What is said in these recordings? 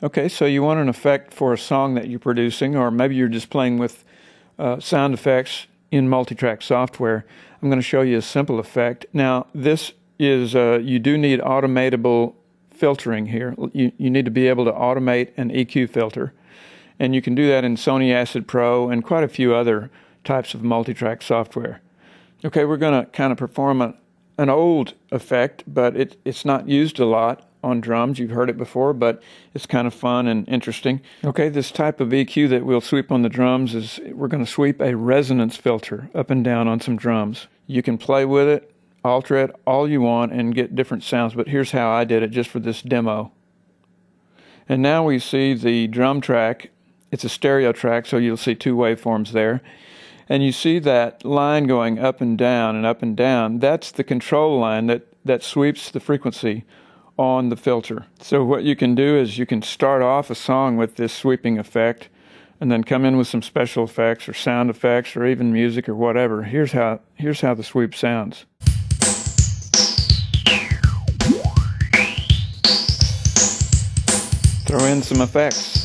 Okay, so you want an effect for a song that you're producing, or maybe you're just playing with sound effects in multi-track software. I'm going to show you a simple effect. Now, this is, you do need automatable filtering here. You need to be able to automate an EQ filter. And you can do that in Sony Acid Pro and quite a few other types of multi-track software. Okay, we're going to kind of perform an old effect, but it's not used a lot on drums. You've heard it before, but it's kind of fun and interesting. Okay, this type of EQ that we'll sweep on the drums is, we're going to sweep a resonance filter up and down on some drums. You can play with it, alter it all you want, and get different sounds, but here's how I did it just for this demo. And now we see the drum track. It's a stereo track, so you'll see two waveforms there. And you see that line going up and down and up and down. That's the control line that sweeps the frequency on the filter. So what you can do is you can start off a song with this sweeping effect and then come in with some special effects or sound effects or even music or whatever. Here's how the sweep sounds. Throw in some effects.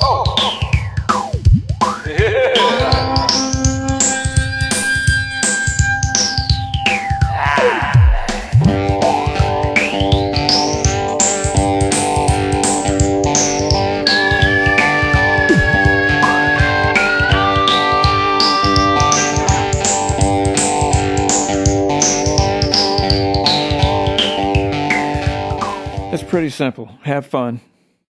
It's pretty simple. Have fun.